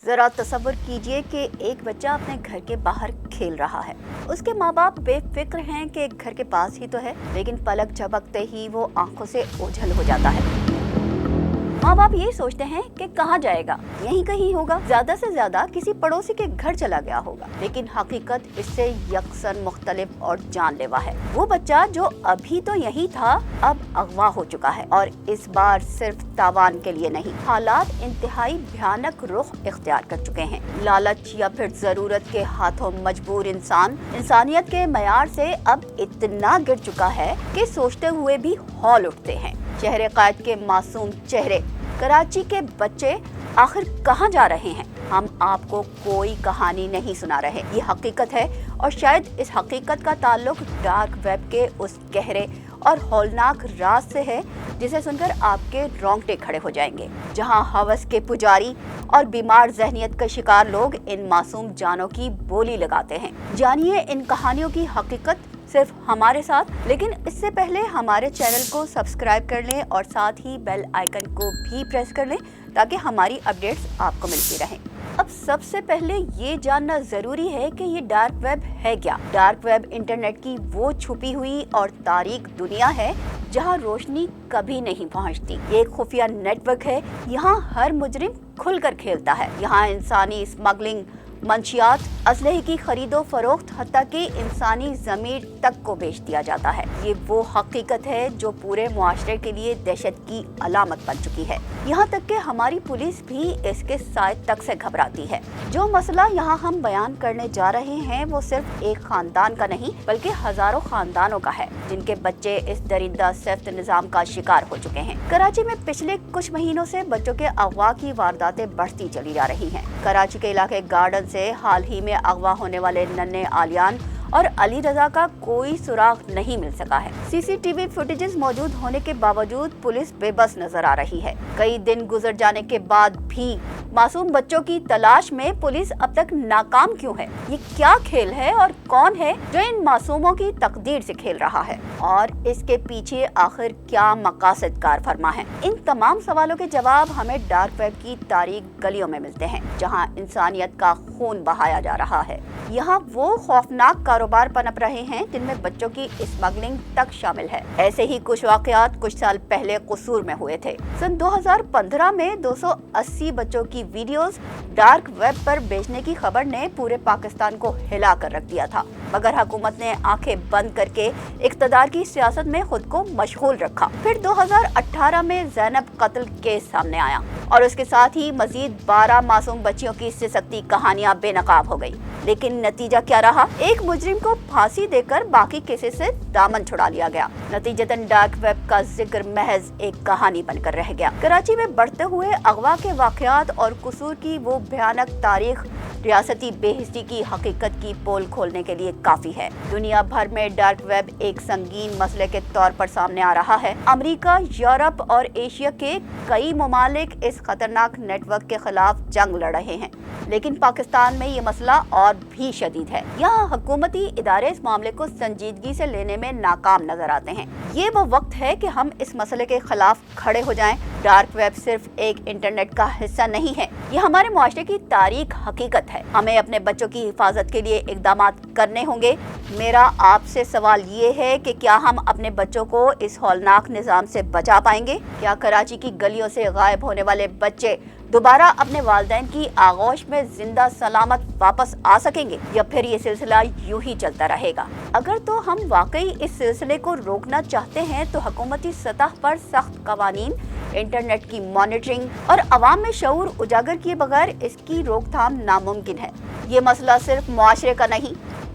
जरा तसव्वुर कीजिए कि एक बच्चा अपने घर के बाहर खेल रहा है। उसके माँ बाप बेफिक्र हैं कि घर के पास ही तो है, लेकिन पलक झपकते ही वो आंखों से ओझल हो जाता है। माँ बाप ये सोचते हैं कि कहाँ जाएगा, यहीं कहीं होगा, ज्यादा से ज्यादा किसी पड़ोसी के घर चला गया होगा। लेकिन हकीकत इससे यकसन मुख्तलिफ और जानलेवा है। वो बच्चा जो अभी तो यही था, अब अगवा हो चुका है, और इस बार सिर्फ तावान के लिए नहीं, हालात इंतहाई भयानक रुख इख्तियार कर चुके हैं। लालच या फिर जरूरत के हाथों मजबूर इंसान इंसानियत के मयार से अब इतना गिर चुका है कि सोचते हुए भी हौल उठते हैं। शहर क़ायद के मासूम चेहरे, कराची के बच्चे आखिर कहाँ जा रहे हैं? हम आपको कोई कहानी नहीं सुना रहे, ये हकीकत है, और शायद इस हकीकत का ताल्लुक डार्क वेब के उस गहरे और हौलनाक राज से है जिसे सुनकर आपके रोंगटे खड़े हो जाएंगे, जहां हवस के पुजारी और बीमार ज़हनियत का शिकार लोग इन मासूम जानों की बोली लगाते हैं। जानिए इन कहानियों की हकीकत सिर्फ हमारे साथ, लेकिन इससे पहले हमारे चैनल को सब्सक्राइब कर लें और साथ ही बेल आइकन को भी प्रेस कर लें ताकि हमारी अपडेट्स आपको मिलती रहें। अब सबसे पहले ये जानना जरूरी है कि ये डार्क वेब है क्या। डार्क वेब इंटरनेट की वो छुपी हुई और तारीक दुनिया है जहाँ रोशनी कभी नहीं पहुँचती। ये एक खुफिया नेटवर्क है, यहाँ हर मुजरिम खुलकर खेलता है। यहाँ इंसानी स्मगलिंग, मंशियात, असलहे की खरीदो फरोख्त, हत्ता कि इंसानी ज़मीर तक को बेच दिया जाता है। ये वो हकीकत है जो पूरे मुआशरे के लिए दहशत की अलामत बन चुकी है। यहाँ तक कि हमारी पुलिस भी इसके साए तक से घबराती है। जो मसला यहाँ हम बयान करने जा रहे हैं वो सिर्फ एक खानदान का नहीं बल्कि हजारों खानदानों का है, जिनके बच्चे इस दरिंदा सख्त निज़ाम का शिकार हो चुके हैं। कराची में पिछले कुछ महीनों से बच्चों के अगवा की वारदातें बढ़ती चली जा रही हैं। कराची के इलाके गार्डन से हाल ही में अगवा होने वाले नन्हे आलियान और अली रजा का कोई सुराग नहीं मिल सका है। सीसीटीवी फुटेजेस मौजूद होने के बावजूद पुलिस बेबस नजर आ रही है। कई दिन गुजर जाने के बाद भी मासूम बच्चों की तलाश में पुलिस अब तक नाकाम क्यों है? ये क्या खेल है और कौन है जो इन मासूमों की तकदीर से खेल रहा है, और इसके पीछे आखिर क्या मकासद कार फरमा है? इन तमाम सवालों के जवाब हमें डार्क वेब की तारीक गलियों में मिलते हैं, जहाँ इंसानियत का खून बहाया जा रहा है। यहाँ वो खौफनाक कारोबार पनप रहे हैं जिनमें बच्चों की स्मगलिंग तक शामिल है। ऐसे ही कुछ वाकयात कुछ साल पहले कसूर में हुए थे। सन 2015 में 280 बच्चों की वीडियोस डार्क वेब पर बेचने की खबर ने पूरे पाकिस्तान को हिला कर रख दिया था, मगर हुकूमत ने आंखें बंद करके इक़्तिदार की सियासत में खुद को मशगूल रखा। फिर 2018 में ज़ैनब कत्ल केस सामने आया और उसके साथ ही मजीद 12 मासूम बच्चियों की सिसकती कहानियां बेनकाब हो गई। लेकिन नतीजा क्या रहा? एक मुजरिम को फांसी देकर बाकी केसेस से दामन छुड़ा लिया गया। नतीजतन डार्क वेब का जिक्र महज एक कहानी बनकर रह गया। कराची में बढ़ते हुए अगवा के वाकयात और कसूर की वो भयानक तारीख रियासती बेहिस्सी की हकीकत की पोल खोलने के लिए काफी है। दुनिया भर में डार्क वेब एक संगीन मसले के तौर पर सामने आ रहा है। अमेरिका, यूरोप और एशिया के कई ममालिक इस खतरनाक नेटवर्क के खिलाफ जंग लड़ रहे हैं, लेकिन पाकिस्तान में ये मसला और भी शदीद है। यहाँ हुकूमती इदारे इस मामले को संजीदगी से लेने में नाकाम नजर आते हैं। ये वो वक्त है कि हम इस मसले के खिलाफ खड़े हो जाएं। डार्क वेब सिर्फ एक इंटरनेट का हिस्सा नहीं है, ये हमारे मुआशरे की तारीख हकीकत है। हमें अपने बच्चों की हिफाजत के लिए इकदाम करने होंगे। मेरा आपसे सवाल ये है कि क्या हम अपने बच्चों को इस हौलनाक निज़ाम से बचा पाएंगे? क्या कराची की गलियों से गायब होने वाले बच्चे दोबारा अपने वालिदैन की आगोश में जिंदा सलामत वापस आ सकेंगे, या फिर ये सिलसिला यूं ही चलता रहेगा? अगर तो हम वाकई इस सिलसिले को रोकना चाहते हैं तो हुकूमती सतह पर सख्त कवानीन, इंटरनेट की मॉनिटरिंग और अवाम में शऊर उजागर किए बगैर इसकी रोकथाम नामुमकिन है। ये मसला सिर्फ मुआशरे का नहीं,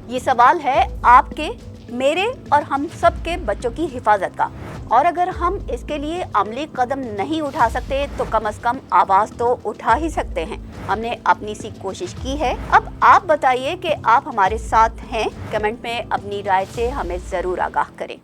ये सवाल है आपके, मेरे और हम सब के बच्चों की हिफाजत का। और अगर हम इसके लिए अमली कदम नहीं उठा सकते तो कम से कम आवाज तो उठा ही सकते हैं। हमने अपनी सी कोशिश की है। अब आप बताइए कि आप हमारे साथ हैं। कमेंट में अपनी राय से हमें जरूर आगाह करें।